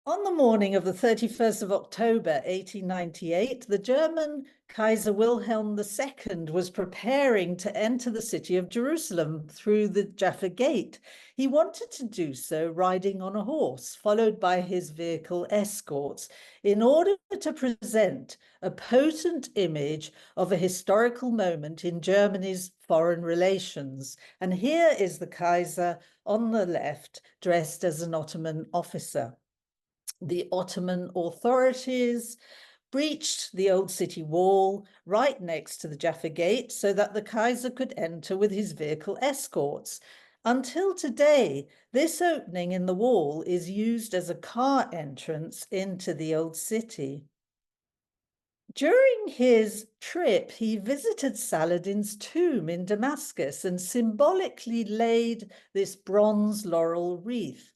On the morning of the 31st of October, 1898, the German Kaiser Wilhelm II was preparing to enter the city of Jerusalem through the Jaffa Gate. He wanted to do so riding on a horse, followed by his vehicle escorts, in order to present a potent image of a historical moment in Germany's foreign relations. And here is the Kaiser on the left, dressed as an Ottoman officer. The Ottoman authorities breached the old city wall right next to the Jaffa Gate so that the Kaiser could enter with his vehicle escorts. Until today, this opening in the wall is used as a car entrance into the old city. During his trip, he visited Saladin's tomb in Damascus and symbolically laid this bronze laurel wreath.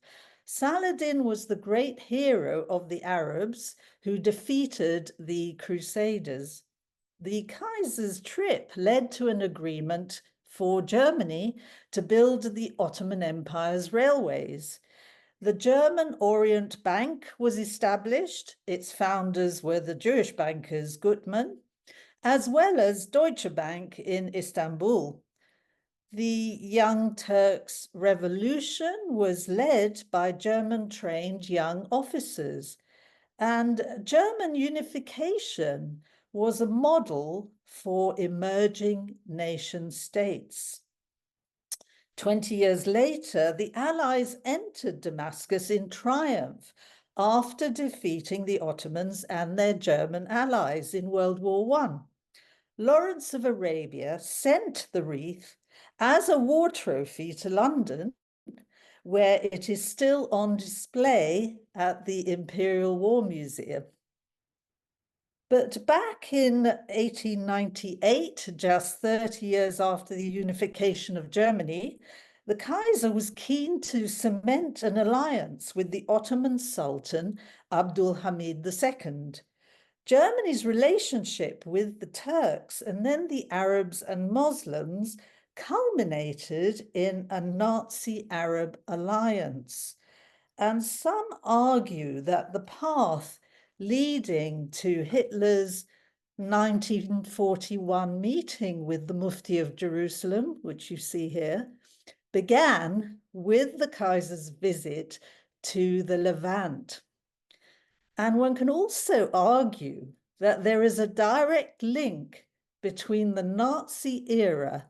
Saladin was the great hero of the Arabs who defeated the Crusaders. The Kaiser's trip led to an agreement for Germany to build the Ottoman Empire's railways. The German Orient Bank was established. Its founders were the Jewish bankers Gutmann, as well as Deutsche Bank in Istanbul. The Young Turks' revolution was led by German-trained young officers, and German unification was a model for emerging nation states. 20 years later, the Allies entered Damascus in triumph after defeating the Ottomans and their German allies in World War I. Lawrence of Arabia sent the wreath as a war trophy to London, where it is still on display at the Imperial War Museum. But back in 1898, just 30 years after the unification of Germany, the Kaiser was keen to cement an alliance with the Ottoman Sultan Abdul Hamid II. Germany's relationship with the Turks and then the Arabs and Muslims culminated in a Nazi-Arab alliance. And some argue that the path leading to Hitler's 1941 meeting with the Mufti of Jerusalem, which you see here, began with the Kaiser's visit to the Levant. And one can also argue that there is a direct link between the Nazi era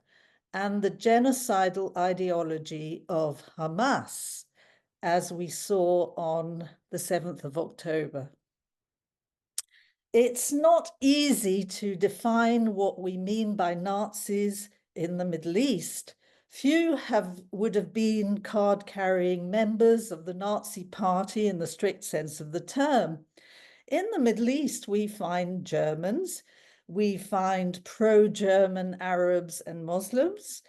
and the genocidal ideology of Hamas, as we saw on the 7th of October. It's not easy to define what we mean by Nazis in the Middle East. Few would have been card-carrying members of the Nazi Party in the strict sense of the term. In the Middle East, we find Germans, we find pro-German Arabs and Muslims,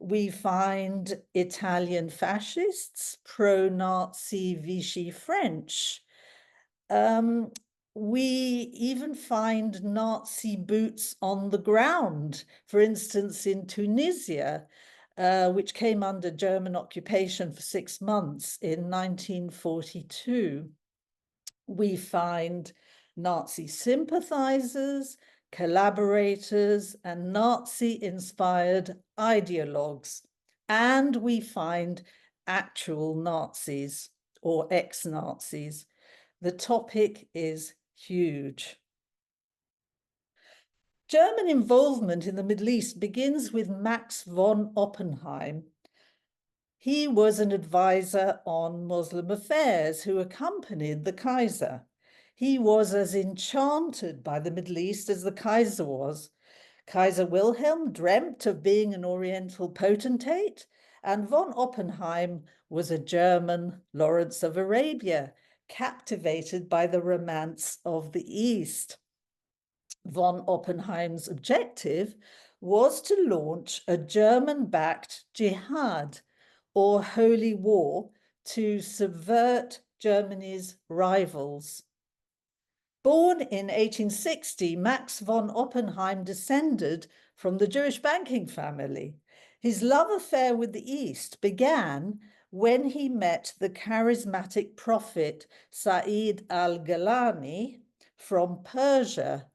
we find Italian fascists, pro-Nazi Vichy French. We even find Nazi boots on the ground, for instance, in Tunisia, which came under German occupation for 6 months in 1942. We find Nazi sympathizers, collaborators, and Nazi-inspired ideologues. And we find actual Nazis or ex-Nazis. The topic is huge. German involvement in the Middle East begins with Max von Oppenheim. He was an advisor on Muslim affairs who accompanied the Kaiser. He was as enchanted by the Middle East as the Kaiser was. Kaiser Wilhelm dreamt of being an Oriental potentate, and von Oppenheim was a German Lawrence of Arabia, captivated by the romance of the East. Von Oppenheim's objective was to launch a German-backed jihad, or holy war, to subvert Germany's rivals. Born in 1860, Max von Oppenheim descended from the Jewish banking family. His love affair with the East began when he met the charismatic prophet Sa'id al-Gilani from Persia.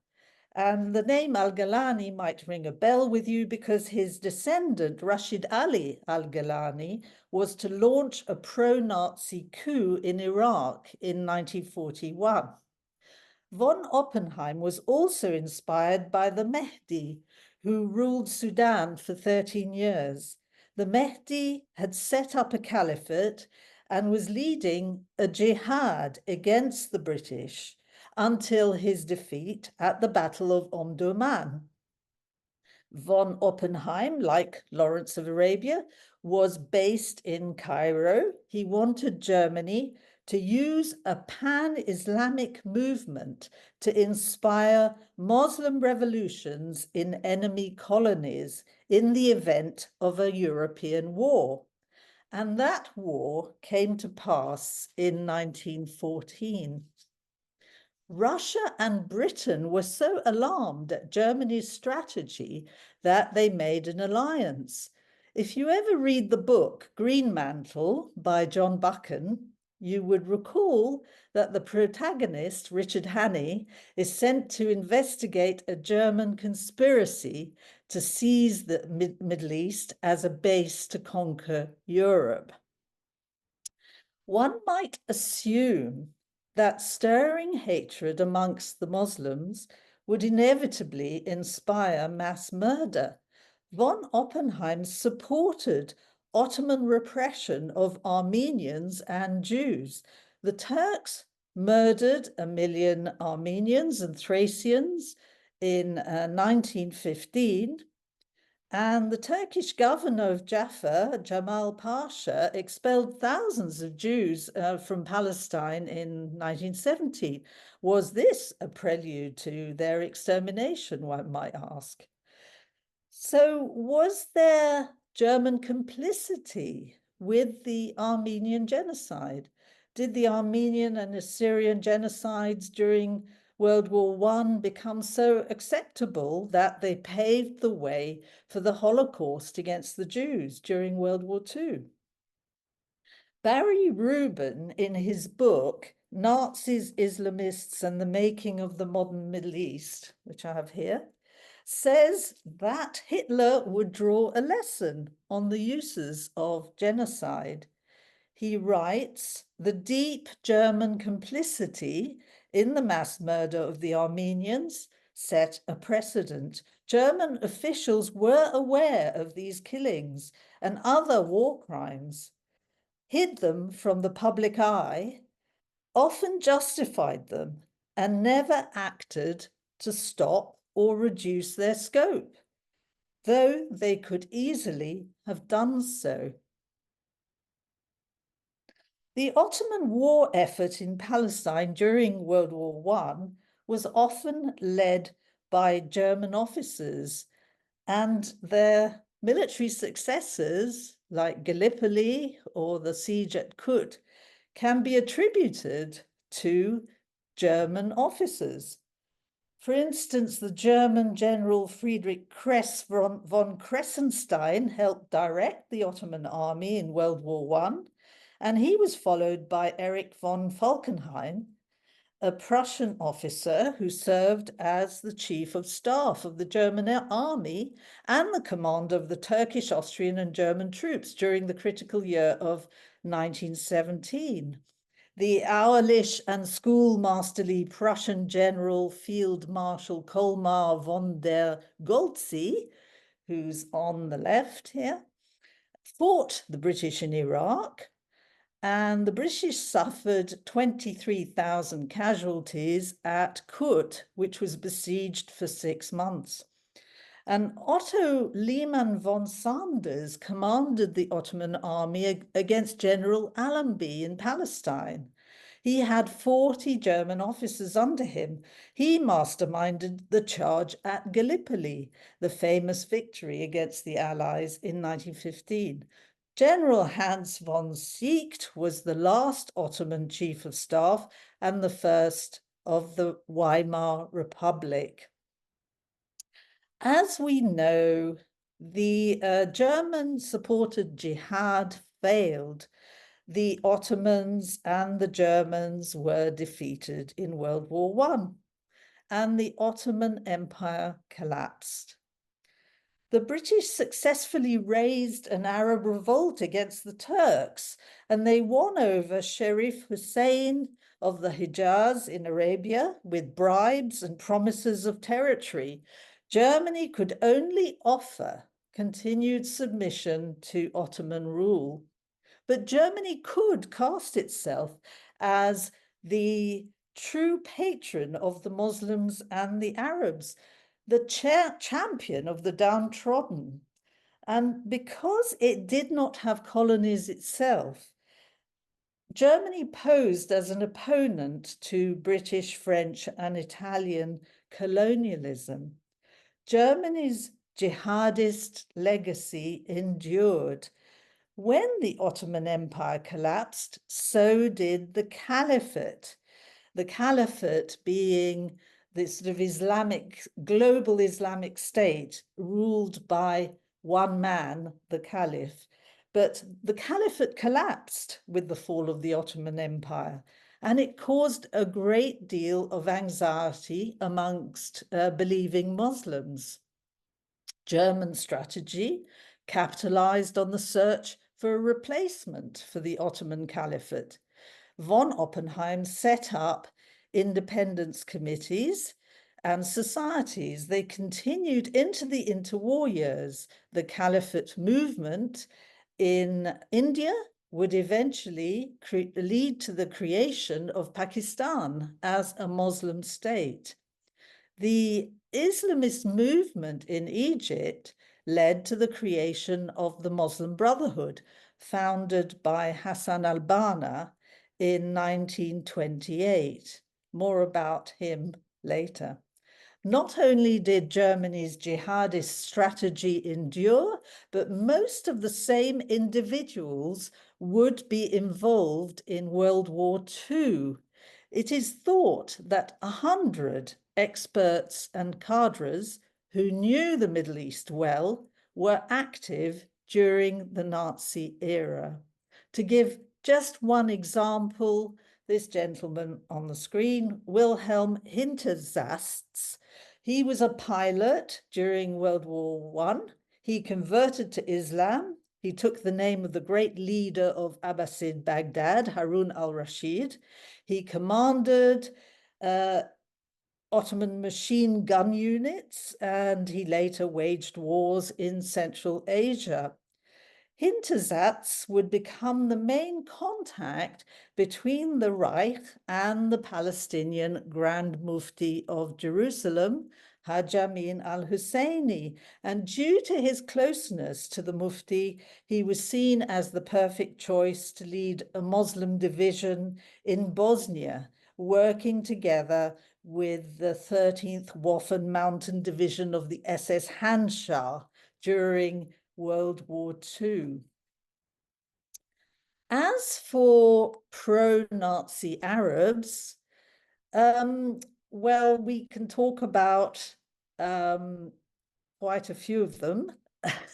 And the name al-Gilani might ring a bell with you because his descendant, Rashid Ali al-Gilani, was to launch a pro-Nazi coup in Iraq in 1941. Von Oppenheim was also inspired by the Mehdi, who ruled Sudan for 13 years. The Mehdi had set up a caliphate and was leading a jihad against the British until his defeat at the Battle of Omdurman. Von Oppenheim, like Lawrence of Arabia, was based in Cairo. He wanted Germany to use a pan-Islamic movement to inspire Muslim revolutions in enemy colonies in the event of a European war. And that war came to pass in 1914. Russia and Britain were so alarmed at Germany's strategy that they made an alliance. If you ever read the book Greenmantle by John Buchan, you would recall that the protagonist, Richard Hannay, is sent to investigate a German conspiracy to seize the Middle East as a base to conquer Europe. One might assume that stirring hatred amongst the Muslims would inevitably inspire mass murder. Von Oppenheim supported Ottoman repression of Armenians and Jews. The Turks murdered 1 million Armenians and Thracians in 1915. And the Turkish governor of Jaffa, Jamal Pasha, expelled thousands of Jews from Palestine in 1917. Was this a prelude to their extermination, one might ask? So was there German complicity with the Armenian genocide? Did the Armenian and Assyrian genocides during World War I become so acceptable that they paved the way for the Holocaust against the Jews during World War II? Barry Rubin, in his book, Nazis, Islamists, and the Making of the Modern Middle East, which I have here, says that Hitler would draw a lesson on the uses of genocide. He writes, the deep German complicity in the mass murder of the Armenians set a precedent. German officials were aware of these killings and other war crimes, hid them from the public eye, often justified them, and never acted to stop or reduce their scope, though they could easily have done so. The Ottoman war effort in Palestine during World War I was often led by German officers, and their military successes, like Gallipoli or the siege at Kut, can be attributed to German officers. For instance, the German General Friedrich Kress von Kressenstein helped direct the Ottoman army in World War I, and he was followed by Erich von Falkenhayn, a Prussian officer who served as the chief of staff of the German army and the commander of the Turkish, Austrian, and German troops during the critical year of 1917. The hourlich and schoolmasterly Prussian General Field Marshal Colmar von der Goltzy, who's on the left here, fought the British in Iraq, and the British suffered 23,000 casualties at Kut, which was besieged for 6 months. And Otto Lehmann von Sanders commanded the Ottoman army against General Allenby in Palestine. He had 40 German officers under him. He masterminded the charge at Gallipoli, the famous victory against the Allies in 1915. General Hans von Siecht was the last Ottoman chief of staff and the first of the Weimar Republic. As we know, the German-supported jihad failed, the Ottomans and the Germans were defeated in World War I, and the Ottoman Empire collapsed. The British successfully raised an Arab revolt against the Turks, and they won over Sharif Hussein of the Hijaz in Arabia with bribes and promises of territory. Germany could only offer continued submission to Ottoman rule. But Germany could cast itself as the true patron of the Muslims and the Arabs, the champion of the downtrodden. And because it did not have colonies itself, Germany posed as an opponent to British, French, and Italian colonialism. Germany's jihadist legacy endured. When the Ottoman Empire collapsed, so did the Caliphate. The Caliphate being this sort of global Islamic state ruled by one man, the Caliph. But the Caliphate collapsed with the fall of the Ottoman Empire, and it caused a great deal of anxiety amongst believing Muslims. German strategy capitalized on the search for a replacement for the Ottoman Caliphate. Von Oppenheim set up independence committees and societies. They continued into the interwar years. The Caliphate movement in India would eventually lead to the creation of Pakistan as a Muslim state. The Islamist movement in Egypt led to the creation of the Muslim Brotherhood, founded by Hassan al-Banna in 1928. More about him later. Not only did Germany's jihadist strategy endure, but most of the same individuals would be involved in World War II. It is thought that 100 experts and cadres who knew the Middle East well were active during the Nazi era. To give just one example, this gentleman on the screen, Wilhelm Hintersatz, he was a pilot during World War I. He converted to Islam. He took the name of the great leader of Abbasid Baghdad, Harun al-Rashid. He commanded Ottoman machine gun units, and he later waged wars in Central Asia. Hintersatz would become the main contact between the Reich and the Palestinian Grand Mufti of Jerusalem, Haj Amin al-Husseini. And due to his closeness to the Mufti, he was seen as the perfect choice to lead a Muslim division in Bosnia, working together with the 13th Waffen Mountain Division of the SS Handschar during World War II. As for pro-Nazi Arabs, well, we can talk about quite a few of them,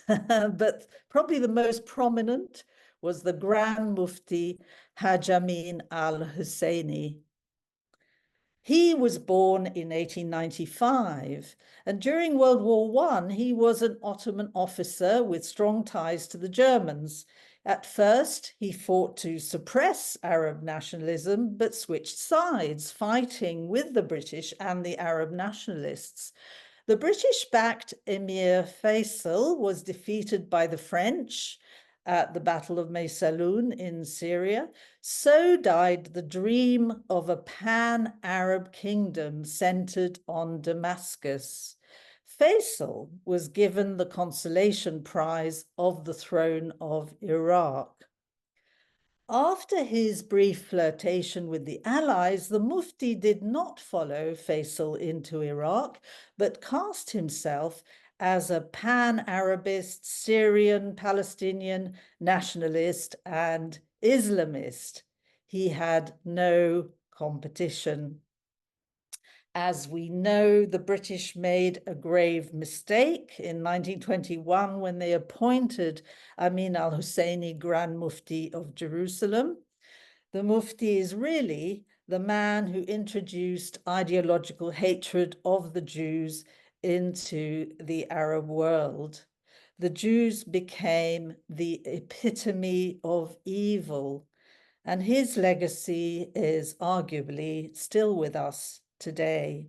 but probably the most prominent was the Grand Mufti Haj Amin al-Husseini. He was born in 1895, and during World War I, he was an Ottoman officer with strong ties to the Germans. At first, he fought to suppress Arab nationalism, but switched sides, fighting with the British and the Arab nationalists. The British-backed Emir Faisal was defeated by the French at the Battle of Maysalun in Syria. So died the dream of a pan-Arab kingdom centered on Damascus. Faisal was given the consolation prize of the throne of Iraq. After his brief flirtation with the Allies, the Mufti did not follow Faisal into Iraq, but cast himself as a pan-Arabist, Syrian, Palestinian, nationalist, and Islamist. He had no competition. As we know, the British made a grave mistake in 1921 when they appointed Amin al-Husseini Grand Mufti of Jerusalem. The Mufti is really the man who introduced ideological hatred of the Jews into the Arab world. The Jews became the epitome of evil, and his legacy is arguably still with us today.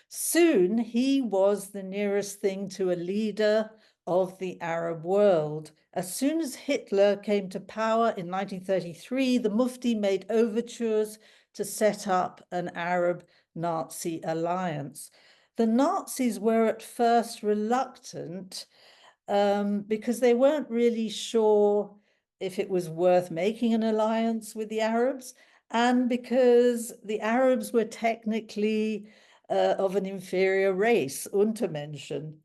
Soon he was the nearest thing to a leader of the Arab world. As soon as Hitler came to power in 1933, the Mufti made overtures to set up an Arab-Nazi alliance. The Nazis were at first reluctant because they weren't really sure if it was worth making an alliance with the Arabs, and because the Arabs were technically of an inferior race, Untermenschen.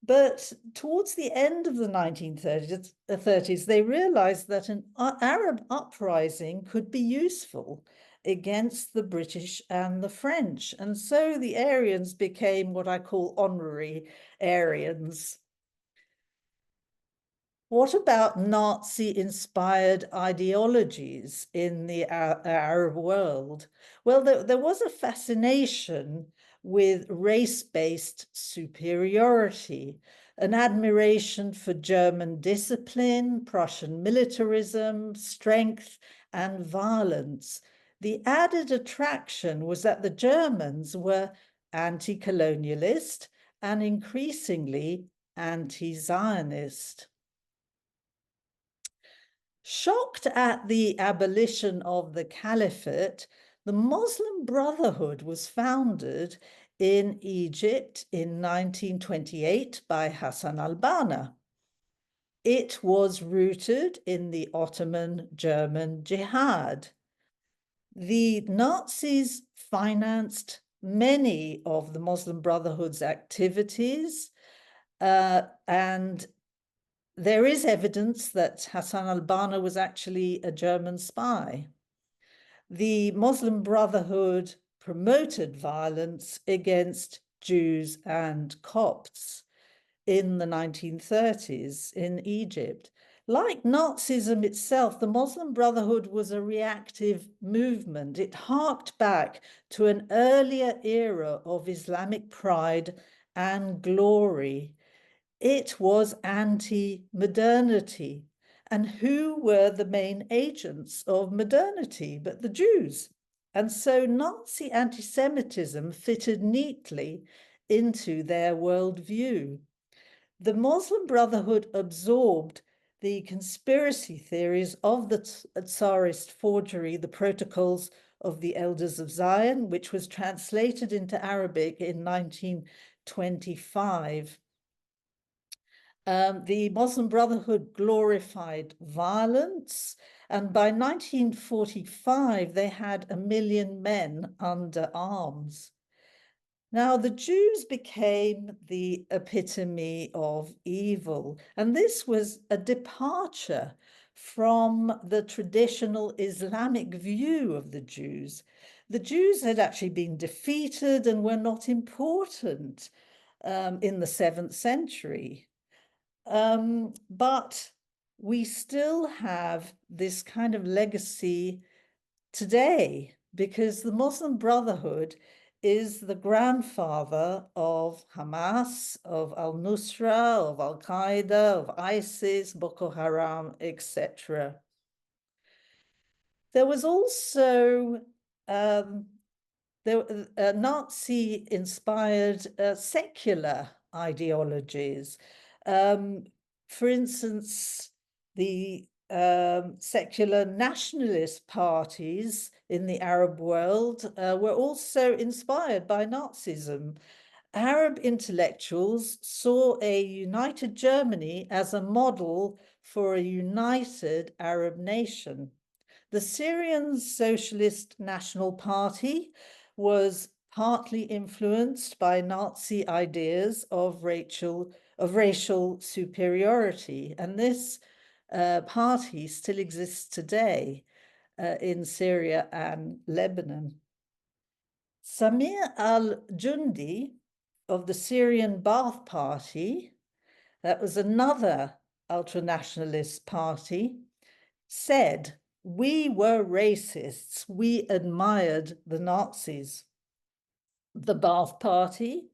But towards the end of the 1930s, they realized that an Arab uprising could be useful against the British and the French. And so the Aryans became what I call honorary Aryans. What about Nazi-inspired ideologies in the Arab world? Well, there was a fascination with race-based superiority, an admiration for German discipline, Prussian militarism, strength, and violence. The added attraction was that the Germans were anti-colonialist and increasingly anti-Zionist. Shocked at the abolition of the caliphate, the Muslim Brotherhood was founded in Egypt in 1928 by Hassan al-Banna. It was rooted in the Ottoman-German jihad. The Nazis financed many of the Muslim Brotherhood's activities, and there is evidence that Hassan al-Banna was actually a German spy. The Muslim Brotherhood promoted violence against Jews and Copts in the 1930s in Egypt. Like Nazism itself, the Muslim Brotherhood was a reactive movement. It harked back to an earlier era of Islamic pride and glory. It was anti-modernity. And who were the main agents of modernity but the Jews? And so Nazi anti-Semitism fitted neatly into their worldview. The Muslim Brotherhood absorbed the conspiracy theories of the Tsarist forgery, the Protocols of the Elders of Zion, which was translated into Arabic in 1925. The Muslim Brotherhood glorified violence, and by 1945, they had 1 million men under arms. Now, the Jews became the epitome of evil, and this was a departure from the traditional Islamic view of the Jews. The Jews had actually been defeated and were not important in the 7th century. But we still have this kind of legacy today because the Muslim Brotherhood is the grandfather of Hamas, of al-Nusra, of al-Qaeda, of ISIS, Boko Haram, etc. There was also Nazi-inspired secular ideologies. For instance, the secular nationalist parties in the Arab world were also inspired by Nazism. Arab intellectuals saw a united Germany as a model for a united Arab nation. The Syrian Socialist National Party was partly influenced by Nazi ideas of racial superiority, and this party still exists today in Syria and Lebanon. Samir al-Jundi of the Syrian Ba'ath Party, that was another ultranationalist party, said, "We were racists. We admired the Nazis." The Ba'ath Party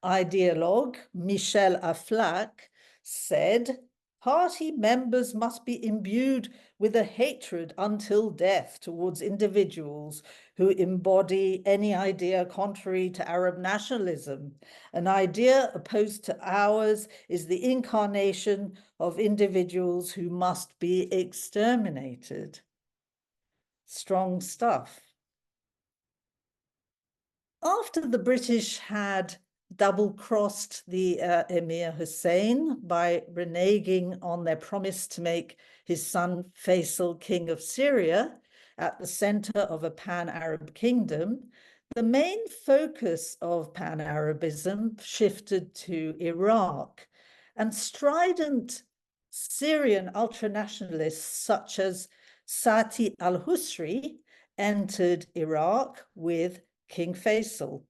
ideologue Michel Aflaq said, "Party members must be imbued with a hatred until death towards individuals who embody any idea contrary to Arab nationalism. An idea opposed to ours is the incarnation of individuals who must be exterminated." Strong stuff. After the British had double-crossed the Emir Hussein by reneging on their promise to make his son Faisal king of Syria at the center of a pan-Arab kingdom, the main focus of pan-Arabism shifted to Iraq, and strident Syrian ultranationalists such as Sati al-Husri entered Iraq with King Faisal.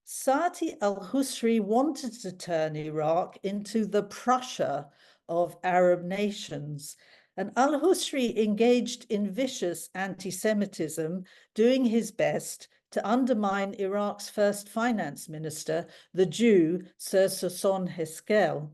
Sati al-Husri wanted to turn Iraq into the Prussia of Arab nations, and al-Husri engaged in vicious anti-Semitism, doing his best to undermine Iraq's first finance minister, the Jew Sir Sasson Heskel.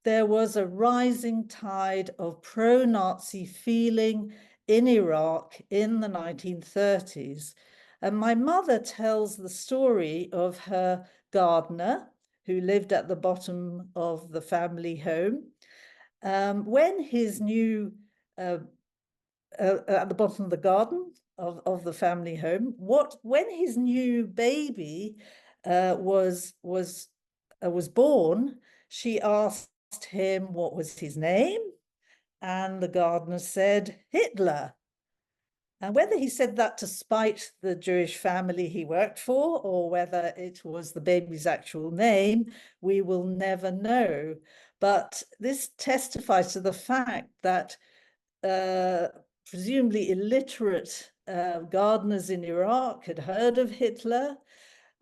There was a rising tide of pro-Nazi feeling in Iraq in the 1930s. And my mother tells the story of her gardener who lived at the bottom of the family home. When his new, at the bottom of the garden of the family home, when his new baby was born, she asked him what was his name, and the gardener said Hitler. And whether he said that to spite the Jewish family he worked for, or whether it was the baby's actual name, we will never know. But this testifies to the fact that presumably illiterate gardeners in Iraq had heard of Hitler,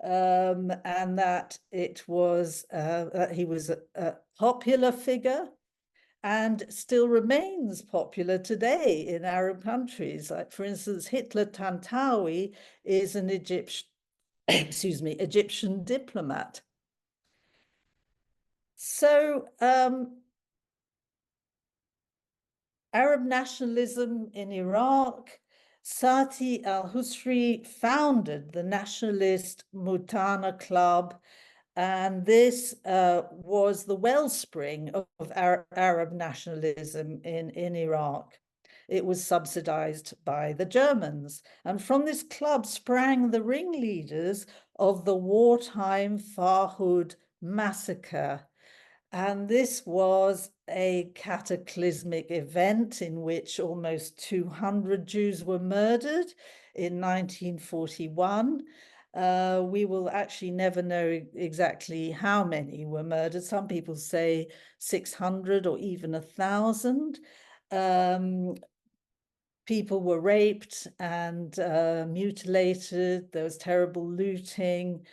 and that it was that he was a popular figure and still remains popular today in Arab countries. Like, for instance, Hitler Tantawi is an Egyptian diplomat. So Arab nationalism in Iraq, Sati al-Husri founded the nationalist Mutana Club, and this was the wellspring of Arab nationalism in Iraq. It was subsidized by the Germans. And from this club sprang the ringleaders of the wartime Farhud massacre. And this was a cataclysmic event in which almost 200 Jews were murdered in 1941. We will actually never know exactly how many were murdered. Some people say 600 or even 1,000. People were raped and mutilated. There was terrible looting.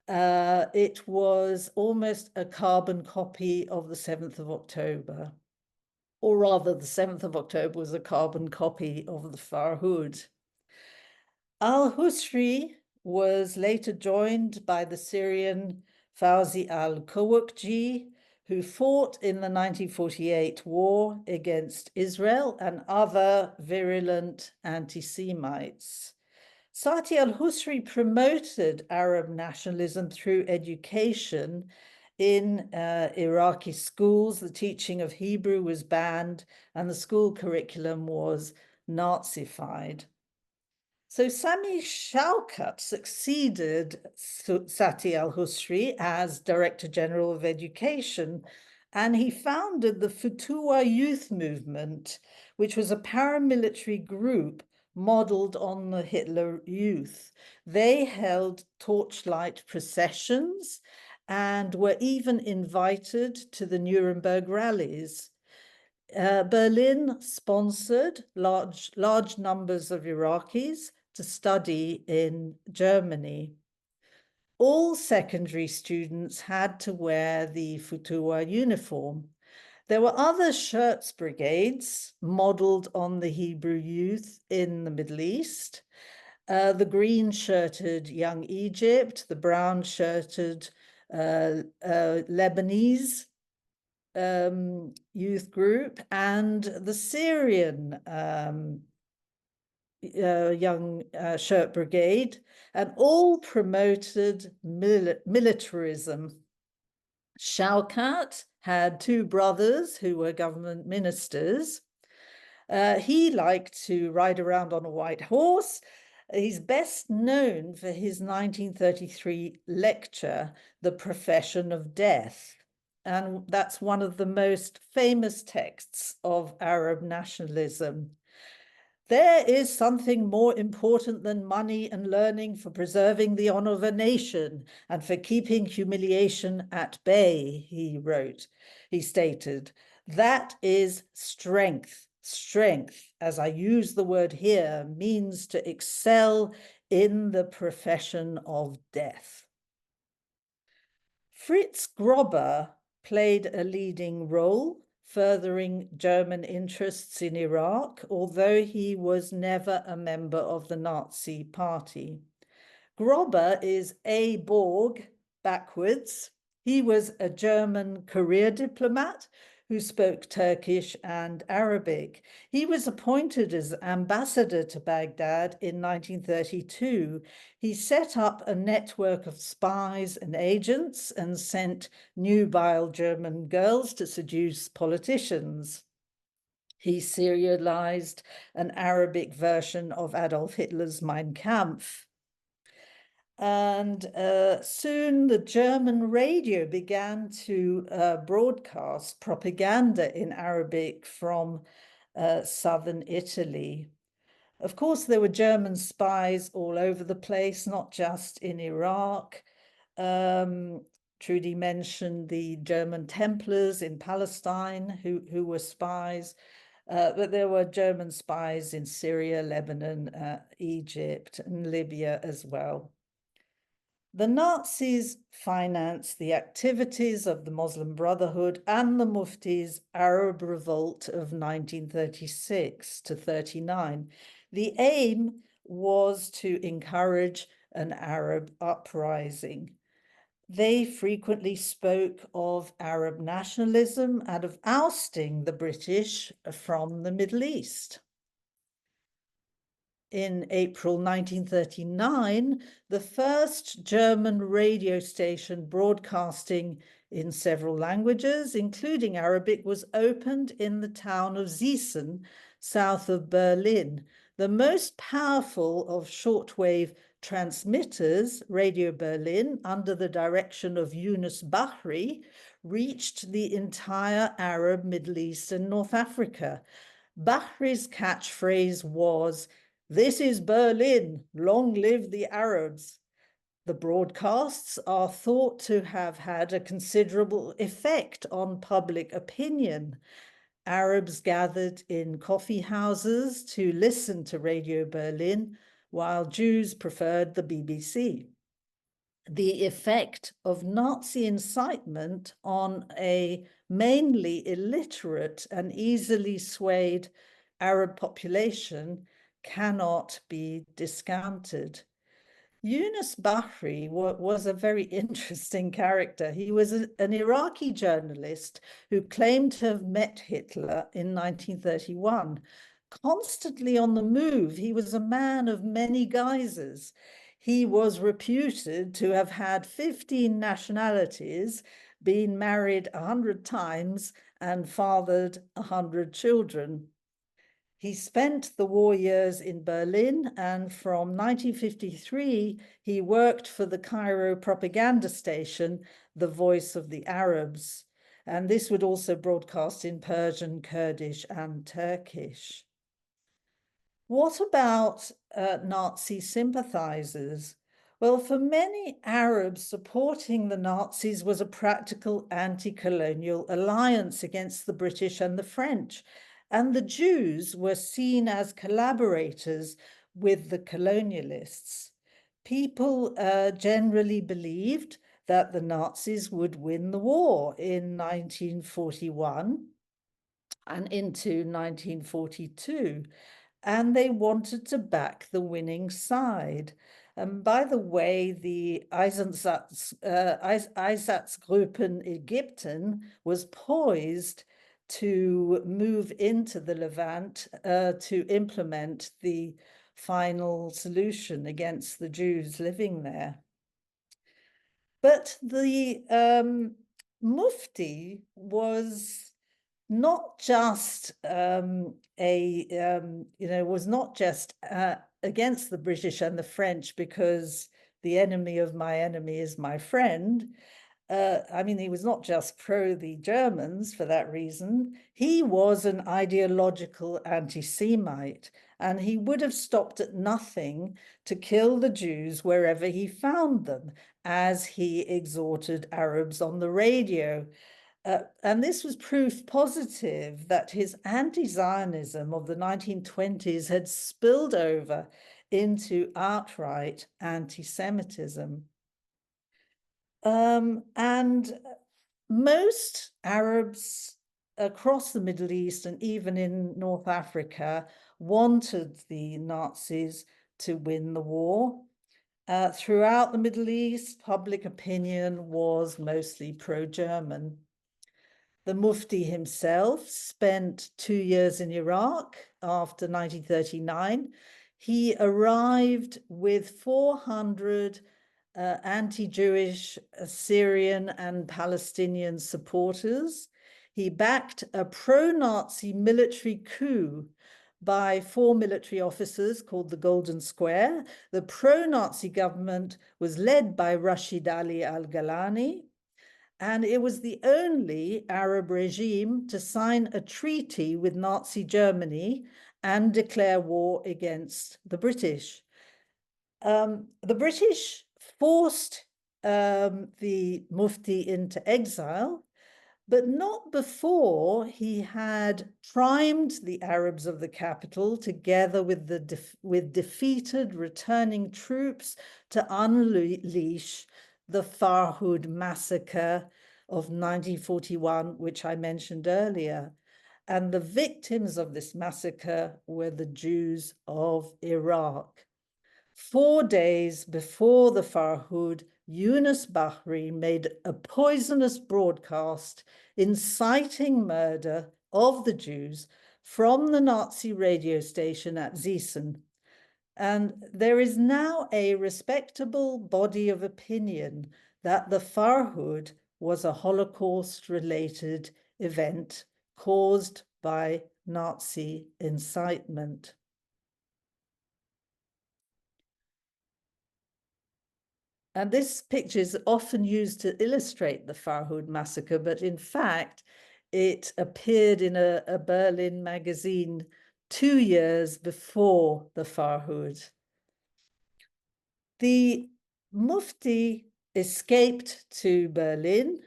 It was almost a carbon copy of the 7th of October. Or rather, the 7th of October was a carbon copy of the Farhud. Al-Husri was later joined by the Syrian Fawzi al-Kawakji, who fought in the 1948 war against Israel and other virulent anti-Semites. Sati al-Husri promoted Arab nationalism through education. In Iraqi schools, the teaching of Hebrew was banned and the school curriculum was Nazified. So Sami Shaukat succeeded Sati al-Husri as Director General of Education, and he founded the Futuwa Youth Movement, which was a paramilitary group modeled on the Hitler Youth. They held torchlight processions and were even invited to the Nuremberg rallies. Berlin sponsored large numbers of Iraqis to to study in Germany. All secondary students had to wear the Futua uniform. There were other shirts brigades modeled on the Hebrew youth in the Middle East. The green-shirted Young Egypt, the brown-shirted Lebanese youth group, and the Syrian Young Shirt Brigade, and all promoted militarism. Shaukat had two brothers who were government ministers. He liked to ride around on a white horse. He's best known for his 1933 lecture, The Profession of Death. And that's one of the most famous texts of Arab nationalism. There is something more important than money and learning for preserving the honor of a nation and for keeping humiliation at bay, he wrote. He stated, that is strength. Strength, as I use the word here, means to excel in the profession of death. Fritz Grobber played a leading role, furthering German interests in Iraq, although he was never a member of the Nazi Party. Grobber is A. Borg backwards. He was a German career diplomat who spoke Turkish and Arabic. He was appointed as ambassador to Baghdad in 1932. He set up a network of spies and agents and sent nubile German girls to seduce politicians. He serialized an Arabic version of Adolf Hitler's Mein Kampf. And soon the German radio began to broadcast propaganda in Arabic from southern Italy. Of course, there were German spies all over the place, not just in Iraq. Trudy mentioned the German Templars in Palestine who were spies. But there were German spies in Syria, Lebanon, Egypt, and Libya as well. The Nazis financed the activities of the Muslim Brotherhood and the Mufti's Arab Revolt of 1936 to 39. The aim was to encourage an Arab uprising. They frequently spoke of Arab nationalism and of ousting the British from the Middle East. In April 1939, the first German radio station broadcasting in several languages, including Arabic, was opened in the town of Gießen, south of Berlin. The most powerful of shortwave transmitters, Radio Berlin, under the direction of Yunus Bahri, reached the entire Arab Middle East and North Africa. Bahri's catchphrase was, "This is Berlin, long live the Arabs." The broadcasts are thought to have had a considerable effect on public opinion. Arabs gathered in coffee houses to listen to Radio Berlin, while Jews preferred the BBC. The effect of Nazi incitement on a mainly illiterate and easily swayed Arab population cannot be discounted. Yunus Bahri was a very interesting character. He was an Iraqi journalist who claimed to have met Hitler in 1931. Constantly on the move, he was a man of many guises. He was reputed to have had 15 nationalities, been married 100 times, and fathered 100 children. He spent the war years in Berlin, and from 1953, he worked for the Cairo propaganda station, The Voice of the Arabs. And this would also broadcast in Persian, Kurdish, and Turkish. What about Nazi sympathizers? Well, for many Arabs, supporting the Nazis was a practical anti-colonial alliance against the British and the French. And the Jews were seen as collaborators with the colonialists. People generally believed that the Nazis would win the war in 1941 and into 1942, and they wanted to back the winning side. And by the way, the Einsatzgruppen Ägypten was poised to move into the Levant to implement the final solution against the Jews living there. But the Mufti was not just was not just against the British and the French because the enemy of my enemy is my friend. I mean, he was not just pro the Germans for that reason. He was an ideological anti-Semite, and he would have stopped at nothing to kill the Jews wherever he found them, as he exhorted Arabs on the radio. And this was proof positive that his anti-Zionism of the 1920s had spilled over into outright anti-Semitism. And most Arabs across the Middle East and even in North Africa wanted the Nazis to win the war. Throughout the Middle East, public opinion was mostly pro-German. The Mufti himself spent 2 years in Iraq after 1939. He arrived with 400 anti-Jewish Syrian and Palestinian supporters. He backed a pro-Nazi military coup by 4 military officers called the Golden Square. The pro-Nazi government was led by Rashid Ali al-Galani, and it was the only Arab regime to sign a treaty with Nazi Germany and declare war against the British. The British forced the Mufti into exile, but not before he had primed the Arabs of the capital together with defeated returning troops to unleash the Farhud massacre of 1941, which I mentioned earlier. And the victims of this massacre were the Jews of Iraq. 4 days before the Farhud, Yunus Bahri made a poisonous broadcast inciting murder of the Jews from the Nazi radio station at Ziesen. And there is now a respectable body of opinion that the Farhud was a Holocaust-related event caused by Nazi incitement. And this picture is often used to illustrate the Farhud massacre, but in fact, it appeared in a Berlin magazine 2 years before the Farhud. The Mufti escaped to Berlin,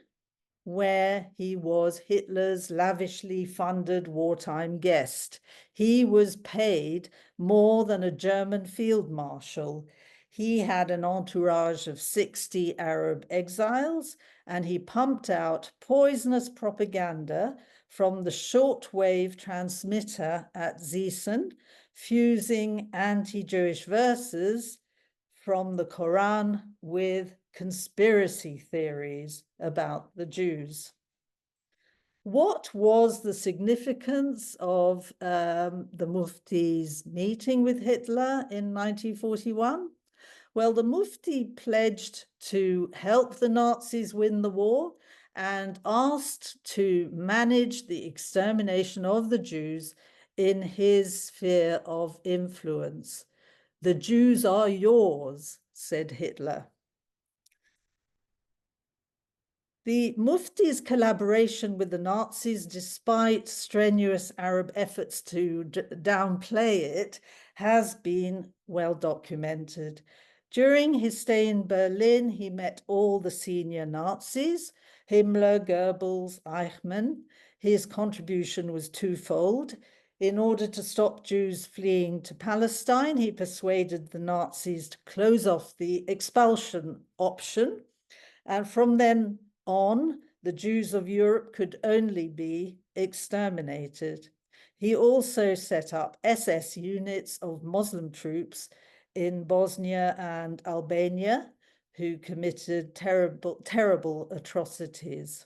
where he was Hitler's lavishly funded wartime guest. He was paid more than a German field marshal. He had an entourage of 60 Arab exiles, and he pumped out poisonous propaganda from the shortwave transmitter at Ziesen, fusing anti-Jewish verses from the Quran with conspiracy theories about the Jews. What was the significance of the Mufti's meeting with Hitler in 1941? Well, the Mufti pledged to help the Nazis win the war and asked to manage the extermination of the Jews in his sphere of influence. "The Jews are yours," said Hitler. The Mufti's collaboration with the Nazis, despite strenuous Arab efforts to downplay it, has been well documented. During his stay in Berlin, he met all the senior Nazis, Himmler, Goebbels, Eichmann. His contribution was twofold. In order to stop Jews fleeing to Palestine, he persuaded the Nazis to close off the expulsion option. And from then on, the Jews of Europe could only be exterminated. He also set up SS units of Muslim troops in Bosnia and Albania who committed terrible atrocities.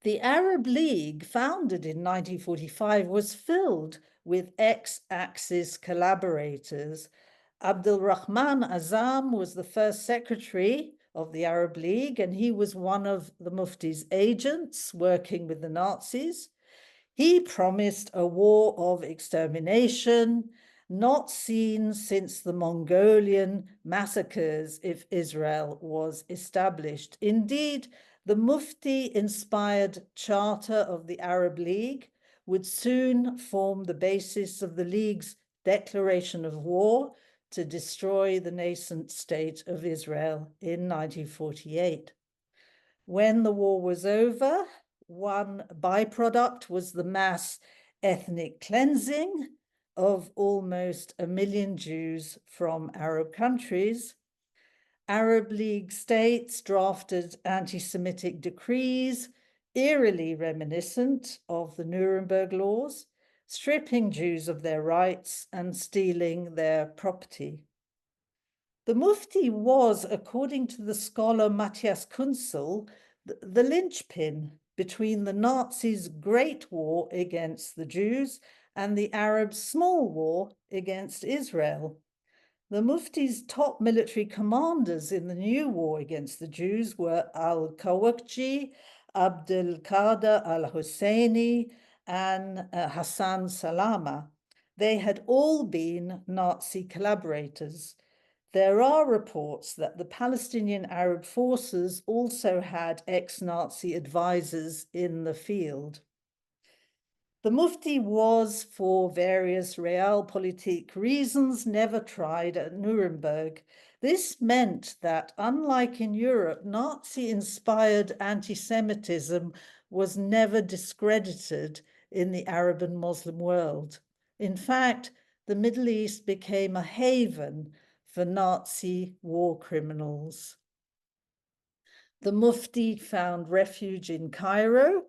The Arab League, founded in 1945, was filled with ex-Axis collaborators. Abdul Rahman Azam was the first secretary of the Arab League, and he was one of the Mufti's agents working with the Nazis. He promised a war of extermination, not seen since the Mongolian massacres if Israel was established. Indeed, the Mufti-inspired Charter of the Arab League would soon form the basis of the League's declaration of war to destroy the nascent state of Israel in 1948. When the war was over, one byproduct was the mass ethnic cleansing of almost 1 million Jews from Arab countries. Arab League states drafted anti-Semitic decrees, eerily reminiscent of the Nuremberg laws, stripping Jews of their rights and stealing their property. The Mufti was, according to the scholar Matthias Kunzel, the linchpin between the Nazis' Great War against the Jews and the Arabs' Small War against Israel. The Mufti's top military commanders in the new war against the Jews were al-Kawakji, Abdul Qadir al-Husseini, and Hassan Salama. They had all been Nazi collaborators. There are reports that the Palestinian Arab forces also had ex-Nazi advisors in the field. The Mufti was, for various realpolitik reasons, never tried at Nuremberg. This meant that, unlike in Europe, Nazi-inspired anti-Semitism was never discredited in the Arab and Muslim world. In fact, the Middle East became a haven for Nazi war criminals. The Mufti found refuge in Cairo.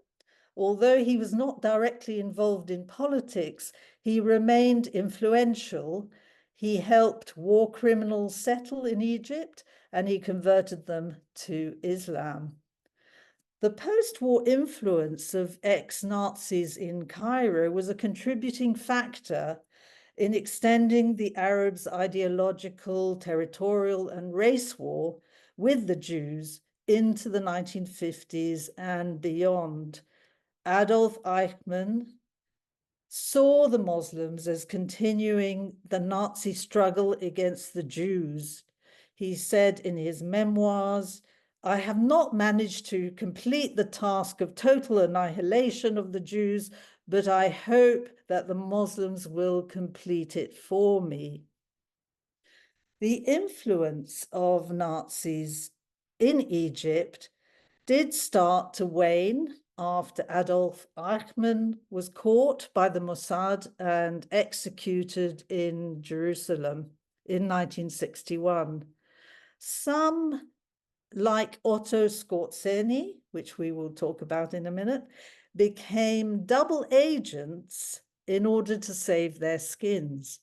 Although he was not directly involved in politics, he remained influential. He helped war criminals settle in Egypt, and he converted them to Islam. The post-war influence of ex-Nazis in Cairo was a contributing factor in extending the Arabs' ideological, territorial, and race war with the Jews into the 1950s and beyond. Adolf Eichmann saw the Muslims as continuing the Nazi struggle against the Jews. He said in his memoirs, "I have not managed to complete the task of total annihilation of the Jews, but I hope that the Muslims will complete it for me." The influence of Nazis in Egypt did start to wane after Adolf Eichmann was caught by the Mossad and executed in Jerusalem in 1961. Some, like Otto Skorzeny, which we will talk about in a minute, became double agents in order to save their skins.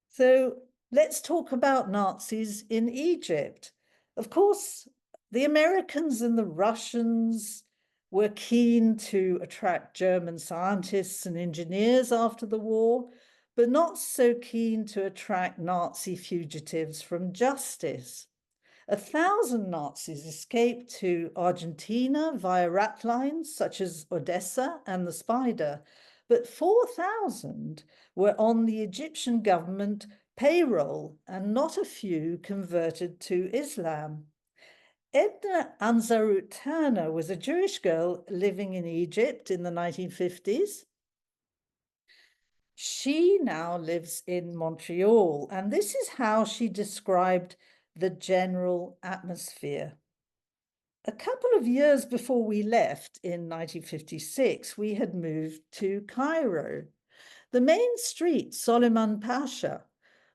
So let's talk about Nazis in Egypt. Of course, the Americans and the Russians were keen to attract German scientists and engineers after the war, but not so keen to attract Nazi fugitives from justice. 1,000 Nazis escaped to Argentina via ratlines such as Odessa and the Spider, but 4,000 were on the Egyptian government payroll, and not a few converted to Islam. Edna Ansarut Turner was a Jewish girl living in Egypt in the 1950s. She now lives in Montreal, and this is how she described the general atmosphere. A couple of years before we left in 1956, we had moved to Cairo. The main street, Soliman Pasha,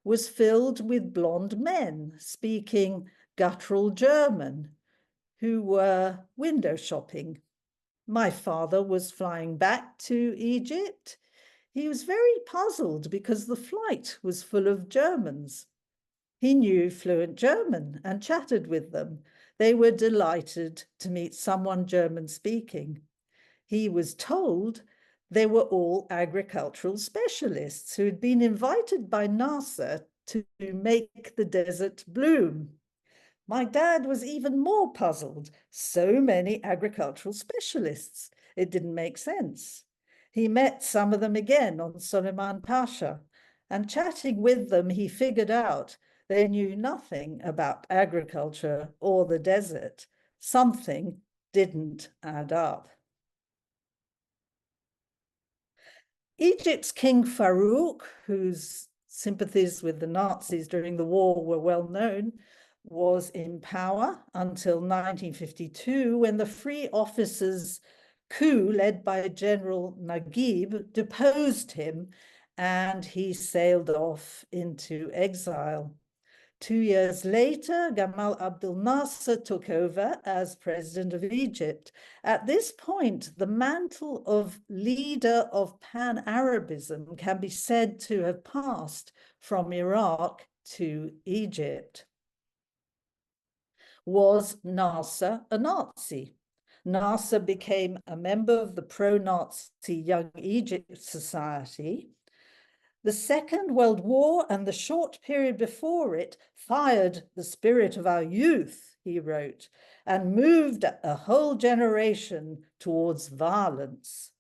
was filled with blonde men speaking guttural German who were window shopping. My father was flying back to Egypt. He was very puzzled because the flight was full of Germans. He knew fluent German and chatted with them. They were delighted to meet someone German speaking. He was told they were all agricultural specialists who had been invited by NASA to make the desert bloom. My dad was even more puzzled. So many agricultural specialists. It didn't make sense. He met some of them again on Soliman Pasha, and chatting with them, he figured out they knew nothing about agriculture or the desert. Something didn't add up. Egypt's King Farouk, whose sympathies with the Nazis during the war were well known, was in power until 1952, when the Free Officers' coup led by General Naguib deposed him and he sailed off into exile. 2 years later, Gamal Abdel Nasser took over as president of Egypt. At this point, the mantle of leader of Pan-Arabism can be said to have passed from Iraq to Egypt. Was Nasser a Nazi? Nasser became a member of the pro-Nazi Young Egypt Society. The Second World War and the short period before it fired the spirit of our youth, he wrote, and moved a whole generation towards violence.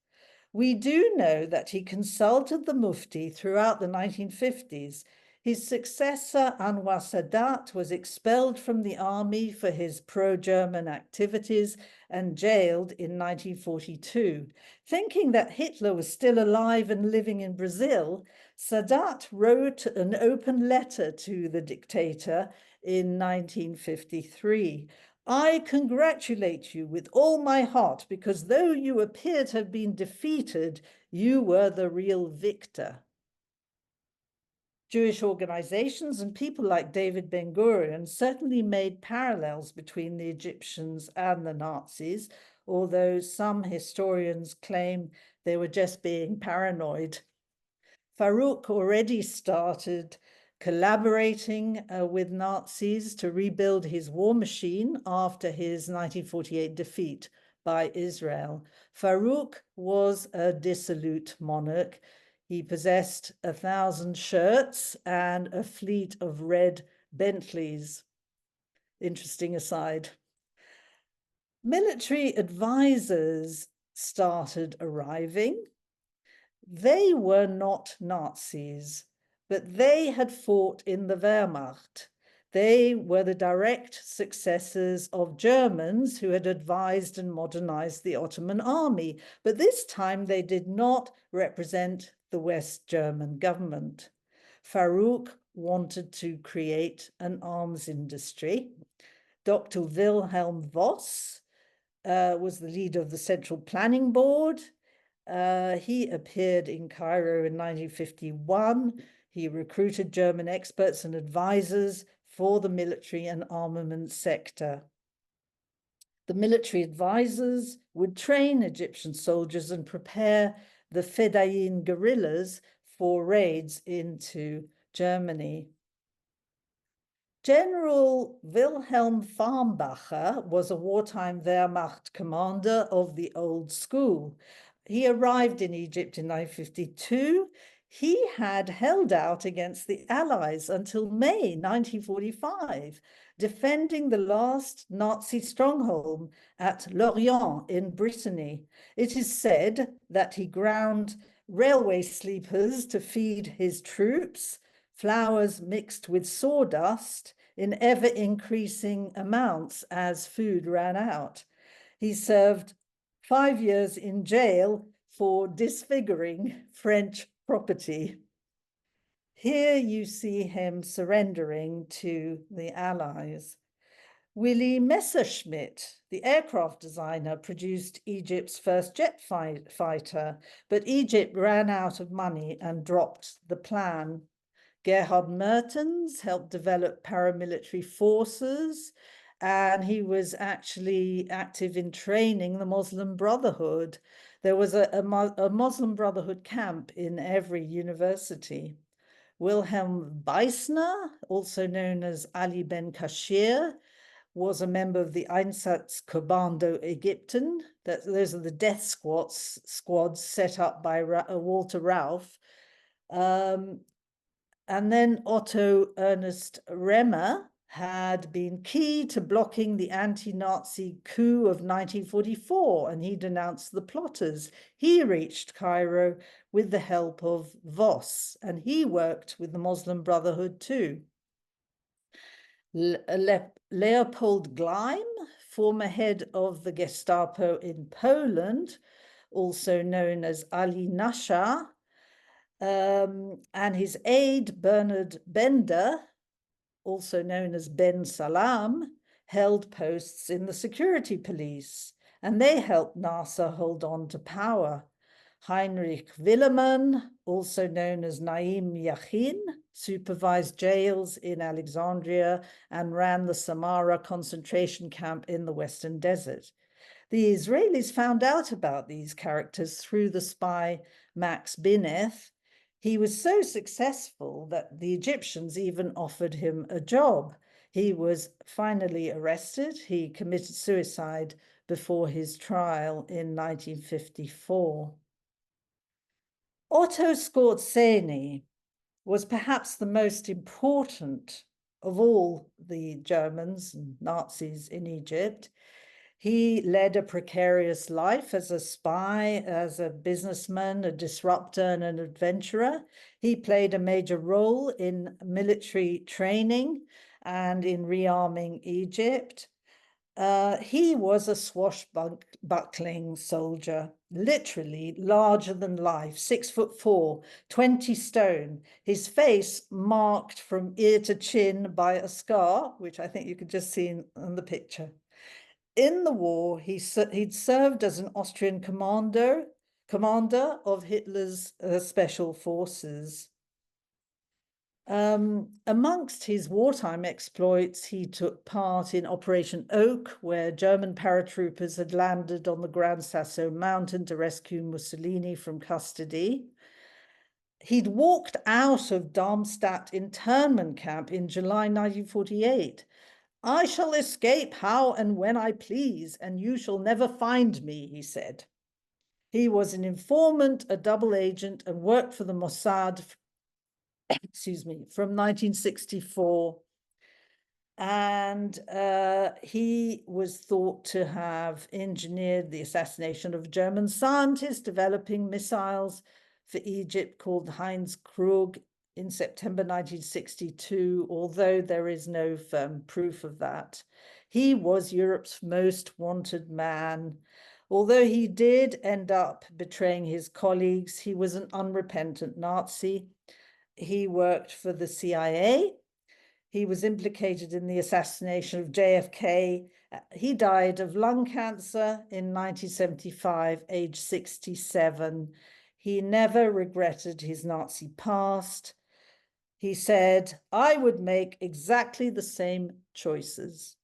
We do know that he consulted the Mufti throughout the 1950s. His successor, Anwar Sadat, was expelled from the army for his pro-German activities and jailed in 1942. Thinking that Hitler was still alive and living in Brazil, Sadat wrote an open letter to the dictator in 1953. I congratulate you with all my heart, because though you appear to have been defeated, you were the real victor. Jewish organizations and people like David Ben-Gurion certainly made parallels between the Egyptians and the Nazis, although some historians claim they were just being paranoid. Farouk already started collaborating with Nazis to rebuild his war machine after his 1948 defeat by Israel. Farouk was a dissolute monarch. He possessed 1,000 shirts and a fleet of red Bentleys. Interesting aside. Military advisors started arriving. They were not Nazis, but they had fought in the Wehrmacht. They were the direct successors of Germans who had advised and modernized the Ottoman army, but this time they did not represent the West German government. Farouk wanted to create an arms industry. Dr. Wilhelm Voss was the leader of the Central Planning Board. He appeared in Cairo in 1951. He recruited German experts and advisors for the military and armament sector. The military advisors would train Egyptian soldiers and prepare the Fedayeen guerrillas for raids into Germany. General Wilhelm Farnbacher was a wartime Wehrmacht commander of the old school. He arrived in Egypt in 1952. He had held out against the Allies until May 1945, defending the last Nazi stronghold at Lorient in Brittany. It is said that he ground railway sleepers to feed his troops, flowers mixed with sawdust in ever-increasing amounts as food ran out. He served 5 years in jail for disfiguring French property. Here you see him surrendering to the Allies. Willy Messerschmitt, the aircraft designer, produced Egypt's first jet fighter, but Egypt ran out of money and dropped the plan. Gerhard Mertens helped develop paramilitary forces, and he was actually active in training the Muslim Brotherhood. There was a Muslim Brotherhood camp in every university. Wilhelm Beissner, also known as Ali Ben Kashir, was a member of the Einsatzkommando Ägypten. Those are the death squads set up by Walter Rauff. And then Otto Ernst Remmer had been key to blocking the anti-Nazi coup of 1944, and he denounced the plotters. He reached Cairo with the help of Voss, and he worked with the Muslim Brotherhood too. Leopold Gleim, former head of the Gestapo in Poland, also known as Ali Nasha, and his aide Bernard Bender, also known as Ben Salam, held posts in the security police, and they helped Nasser hold on to power. Heinrich Willermann, also known as Naim Yachin, supervised jails in Alexandria and ran the Samarra concentration camp in the Western Desert. The Israelis found out about these characters through the spy Max Bineth. He was so successful that the Egyptians even offered him a job. He was finally arrested. He committed suicide before his trial in 1954. Otto Skorzeny was perhaps the most important of all the Germans and Nazis in Egypt. He led a precarious life as a spy, as a businessman, a disruptor, and an adventurer. He played a major role in military training and in rearming Egypt. He was a swashbuckling soldier, literally larger than life, 6'4", 20 stone, his face marked from ear to chin by a scar, which I think you could just see in the picture. In the war, he'd served as an Austrian commander of Hitler's special forces. Amongst his wartime exploits, he took part in Operation Oak, where German paratroopers had landed on the Gran Sasso mountain to rescue Mussolini from custody. He'd walked out of Darmstadt internment camp in July 1948. "I shall escape how and when I please, and you shall never find me," he said. He was an informant, a double agent, and worked for the Mossad from 1964. And he was thought to have engineered the assassination of a German scientist developing missiles for Egypt called Heinz Krug in September 1962, although there is no firm proof of that. He was Europe's most wanted man. Although he did end up betraying his colleagues, he was an unrepentant Nazi. He worked for the CIA. He was implicated in the assassination of JFK. He died of lung cancer in 1975, age 67. He never regretted his Nazi past. He said, "I would make exactly the same choices."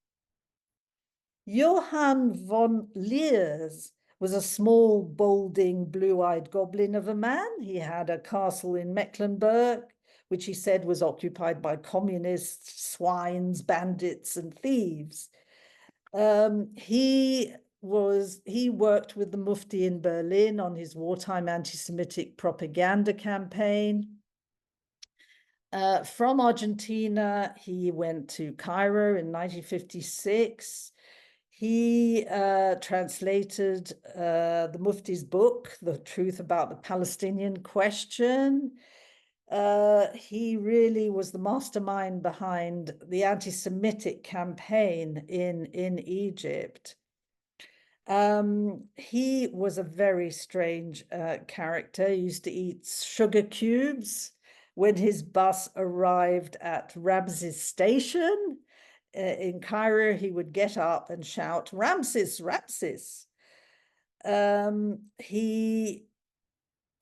Johann von Leers was a small, balding, blue-eyed goblin of a man. He had a castle in Mecklenburg, which he said was occupied by communists, swines, bandits, and thieves. He worked with the Mufti in Berlin on his wartime anti-Semitic propaganda campaign. From Argentina, he went to Cairo in 1956. He translated the Mufti's book, The Truth About the Palestinian Question. He really was the mastermind behind the anti-Semitic campaign in Egypt. He was a very strange character. He used to eat sugar cubes when his bus arrived at Ramses Station. in Cairo, he would get up and shout, "Ramses, Ramses." He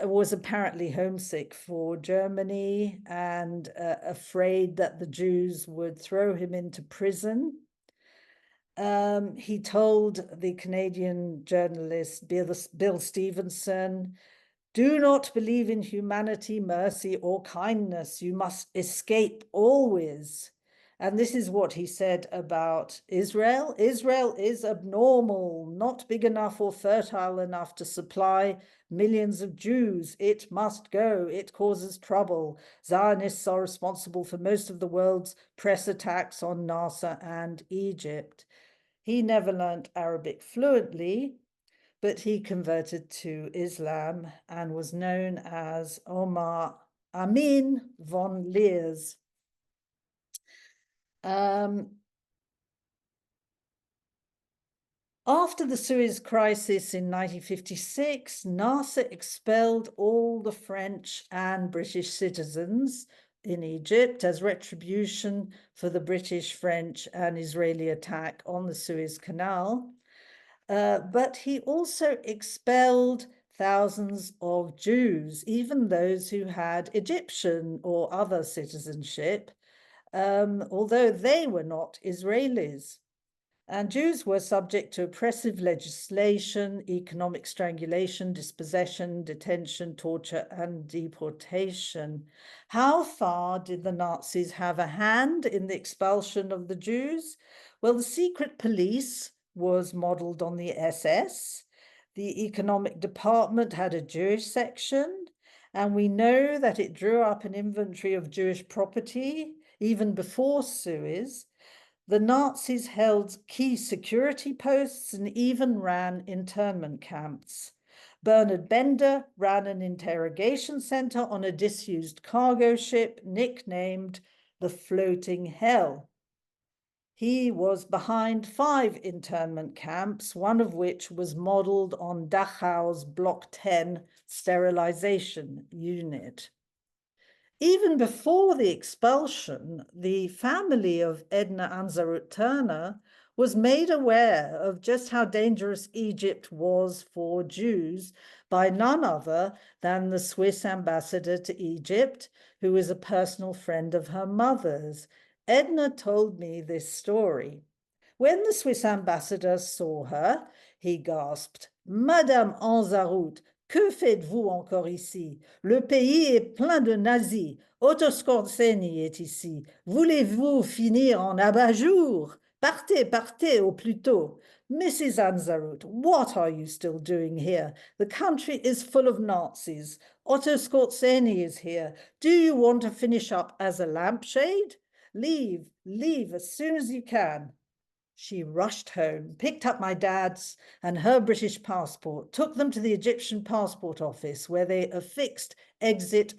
was apparently homesick for Germany and afraid that the Jews would throw him into prison. He told the Canadian journalist Bill Stevenson, "Do not believe in humanity, mercy, or kindness. You must escape always." And this is what he said about Israel. "Israel is abnormal, not big enough or fertile enough to supply millions of Jews. It must go. It causes trouble. Zionists are responsible for most of the world's press attacks on Nasser and Egypt." He never learnt Arabic fluently, but he converted to Islam and was known as Omar Amin von Leers. After the Suez Crisis in 1956, Nasser expelled all the French and British citizens in Egypt as retribution for the British, French, and Israeli attack on the Suez Canal. But he also expelled thousands of Jews, even those who had Egyptian or other citizenship, although they were not Israelis. And Jews were subject to oppressive legislation, economic strangulation, dispossession, detention, torture, and deportation. How far did the Nazis have a hand in the expulsion of the Jews? Well, the secret police was modeled on the SS. The economic department had a Jewish section, and we know that it drew up an inventory of Jewish property even before Suez. The Nazis held key security posts and even ran internment camps. Bernard Bender ran an interrogation center on a disused cargo ship nicknamed the Floating Hell. He was behind 5 internment camps, one of which was modeled on Dachau's Block 10 sterilization unit. Even before the expulsion, the family of Edna Ansarut Turner was made aware of just how dangerous Egypt was for Jews by none other than the Swiss ambassador to Egypt, who was a personal friend of her mother's. Edna told me this story. When the Swiss ambassador saw her, he gasped, "Madame Ansarut, que faites-vous encore ici? Le pays est plein de nazis. Otto-Skorzeny est ici. Voulez-vous finir en abat-jour? Partez, partez au plus tôt. Mrs. Ansarut, what are you still doing here? The country is full of Nazis. Otto-Skorzeny is here. Do you want to finish up as a lampshade? Leave, leave as soon as you can." She rushed home, picked up my dad's and her British passport, took them to the Egyptian passport office where they affixed exit,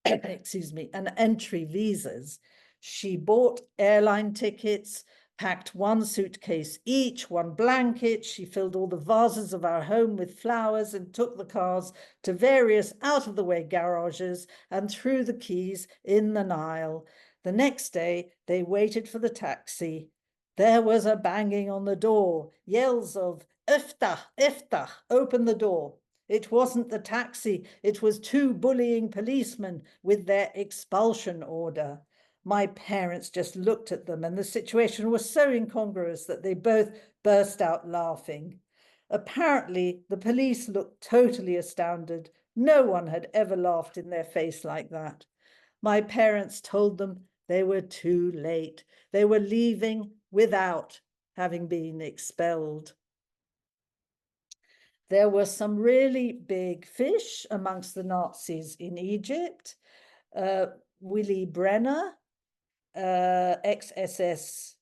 and entry visas. She bought airline tickets, packed 1 suitcase each, 1 blanket. She filled all the vases of our home with flowers and took the cars to various out-of-the-way garages and threw the keys in the Nile. The next day, they waited for the taxi. There was a banging on the door, yells of "Iftah, Iftah, open the door." It wasn't the taxi, it was 2 bullying policemen with their expulsion order. My parents just looked at them, and the situation was so incongruous that they both burst out laughing. Apparently, the police looked totally astounded. No one had ever laughed in their face like that. My parents told them they were too late. They were leaving without having been expelled. There were some really big fish amongst the Nazis in Egypt. Willy Brenner, ex-SS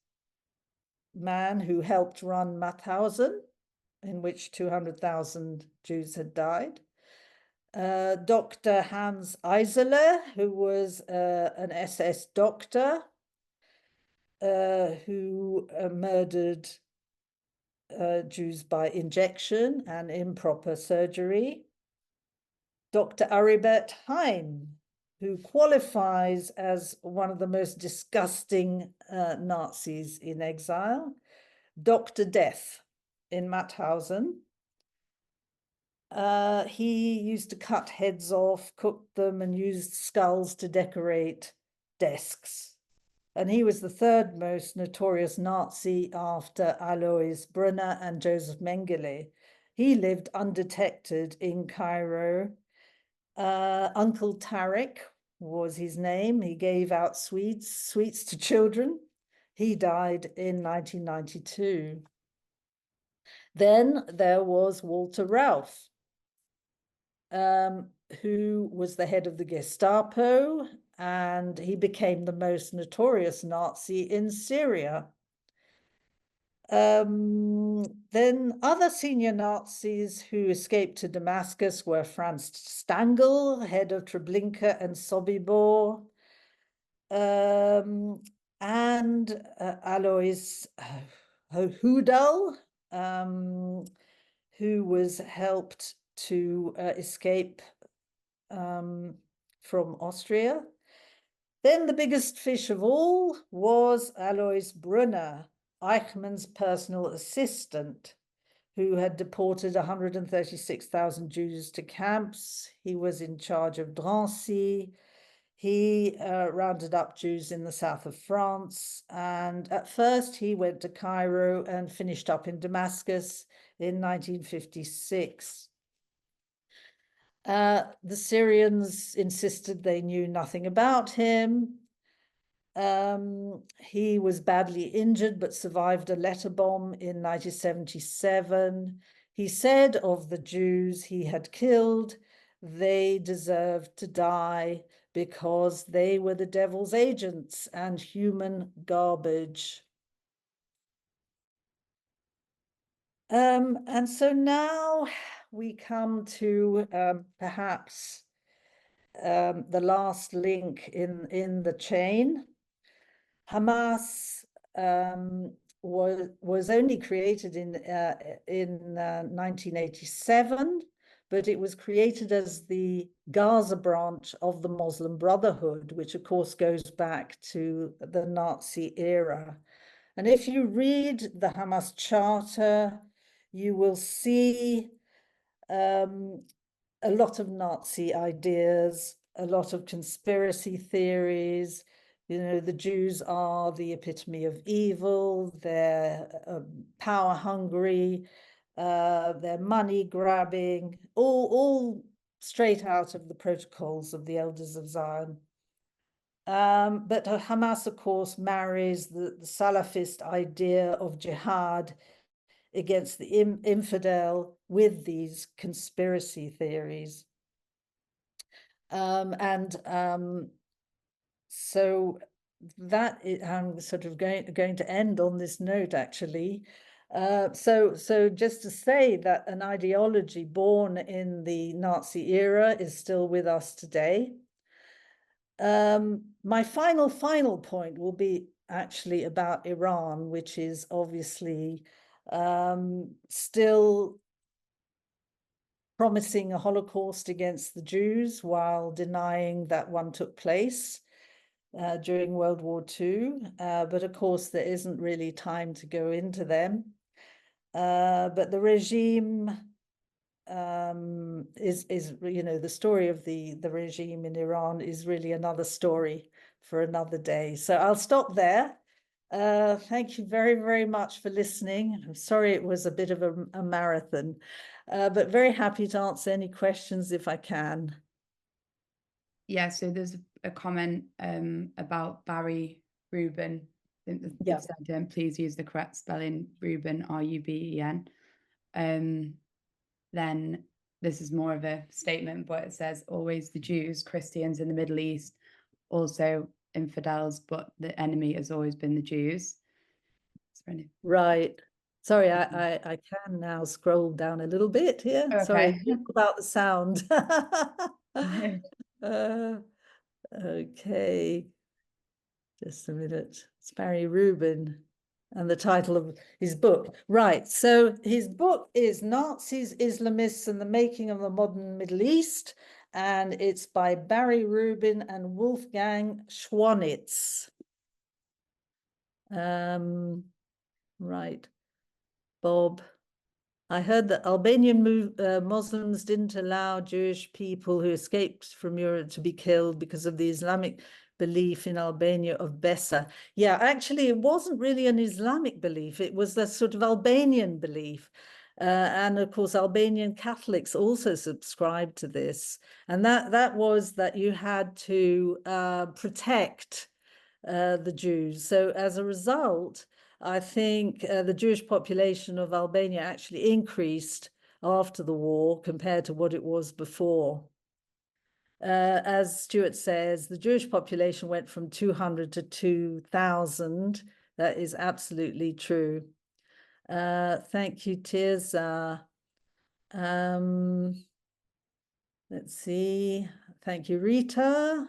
man who helped run Mauthausen, in which 200,000 Jews had died. Dr. Hans Eisele, who was an SS doctor who murdered Jews by injection and improper surgery. Dr. Aribert Heim, who qualifies as one of the most disgusting Nazis in exile, Dr. Death in Mauthausen. He used to cut heads off, cook them, and used skulls to decorate desks. And he was the third most notorious Nazi after Alois Brunner and Joseph Mengele. He lived undetected in Cairo. Uncle Tariq was his name. He gave out sweets to children. He died in 1992. Then there was Walter Rauff, who was the head of the Gestapo, and he became the most notorious Nazi in Syria. Then other senior Nazis who escaped to Damascus were Franz Stangl, head of Treblinka and Sobibor, and Alois Hudal, who was helped to escape from Austria. Then the biggest fish of all was Alois Brunner, Eichmann's personal assistant, who had deported 136,000 Jews to camps. He was in charge of Drancy. He rounded up Jews in the south of France. And at first he went to Cairo and finished up in Damascus in 1956. The Syrians insisted they knew nothing about him. He was badly injured but survived a letter bomb in 1977. He said of the Jews he had killed, they deserved to die because they were the devil's agents and human garbage. And so now we come to perhaps the last link in the chain. Hamas was only created in 1987, but it was created as the Gaza branch of the Muslim Brotherhood, which of course goes back to the Nazi era. And if you read the Hamas Charter, you will see a lot of Nazi ideas, a lot of conspiracy theories. You know, the Jews are the epitome of evil, they're power hungry, they're money grabbing, all straight out of the protocols of the Elders of Zion. But Hamas, of course, marries the Salafist idea of jihad against the infidel with these conspiracy theories. So that I'm sort of going to end on this note, actually. So just to say that an ideology born in the Nazi era is still with us today. My final point will be actually about Iran, which is obviously still promising a Holocaust against the Jews while denying that one took place during World War II. But of course, there isn't really time to go into them. But the regime is, you know, the story of the regime in Iran is really another story for another day. So I'll stop there. Thank you very, very much for listening. I'm sorry it was a bit of a marathon, but very happy to answer any questions if I can. Yeah, so there's a comment about Barry Rubin. I think they've said, please use the correct spelling, Rubin, R-U-B-E-N. Then this is more of a statement, but it says, always the Jews, Christians in the Middle East, also infidels, but the enemy has always been the Jews. Right. Sorry, I can now scroll down a little bit here. Okay. Sorry about the sound. Okay. Just a minute. It's Barry Rubin and the title of his book. Right. So his book is Nazis, Islamists, and the Making of the Modern Middle East. and it's by Barry Rubin and Wolfgang Schwanitz. Right, Bob. I heard that Albanian Muslims didn't allow Jewish people who escaped from Europe to be killed because of the Islamic belief in Albania of Besa. Yeah, actually, it wasn't really an Islamic belief. It was a sort of Albanian belief. And of course, Albanian Catholics also subscribed to this. And that was that you had to protect the Jews. So as a result, I think the Jewish population of Albania actually increased after the war compared to what it was before. As Stuart says, the Jewish population went from 200 to 2,000. That is absolutely true. Thank you, Tirza. Let's see. Thank you, Rita.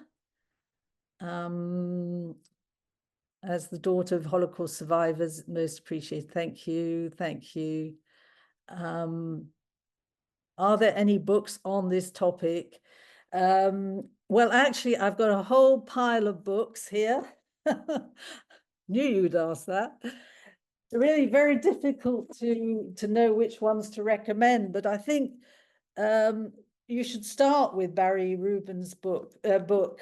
As the daughter of Holocaust survivors, most appreciated. Thank you. Thank you. Are there any books on this topic? Well, actually, I've got a whole pile of books here. Knew you'd ask that. It's really very difficult to know which ones to recommend, but I think you should start with Barry Rubin's book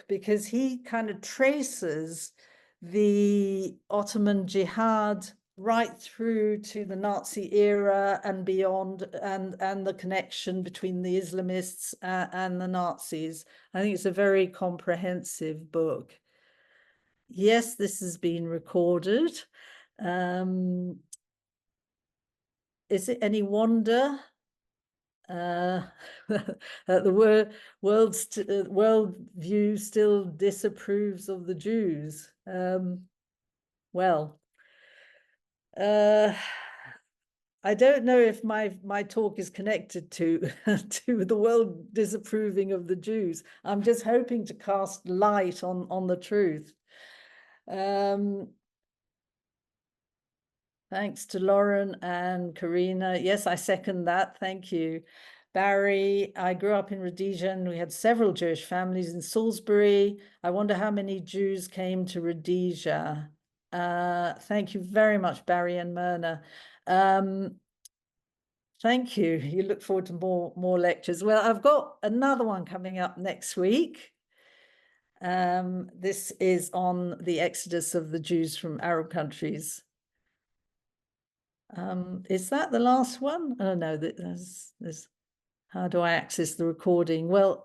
because he kind of traces the Ottoman jihad right through to the Nazi era and beyond, and the connection between the Islamists and the Nazis. I think it's a very comprehensive book. Yes, this has been recorded. Is it any wonder that the world view still disapproves of the Jews? Well, I don't know if my talk is connected to to the world disapproving of the Jews. I'm just hoping to cast light on the truth. Thanks to Lauren and Karina. Yes, I second that. Thank you. Barry, I grew up in Rhodesia and we had several Jewish families in Salisbury. I wonder how many Jews came to Rhodesia. Thank you very much, Barry and Myrna. Thank you. You look forward to more lectures. Well, I've got another one coming up next week. This is on the exodus of the Jews from Arab countries. Is that the last one? Oh no, there's how do I access the recording? Well,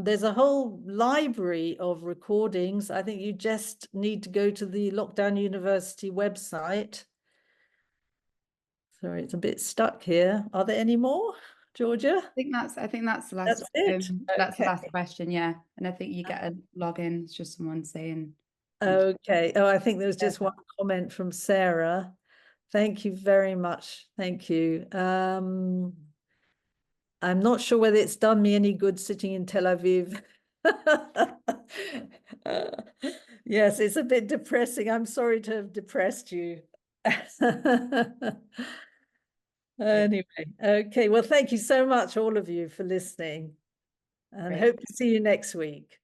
there's a whole library of recordings. I think you just need to go to the Lockdown University website. Sorry, it's a bit stuck here. Are there any more, Georgia? I think that's the last. That's it. That's the Okay. last question, yeah. And I think you get a login. It's just someone saying. Okay. Oh, I think there was just one comment from Sarah. Thank you very much. Thank you. I'm not sure whether it's done me any good sitting in Tel Aviv. Yes, it's a bit depressing. I'm sorry to have depressed you. Anyway, okay. Well, thank you so much, all of you, for listening, and hope to see you next week.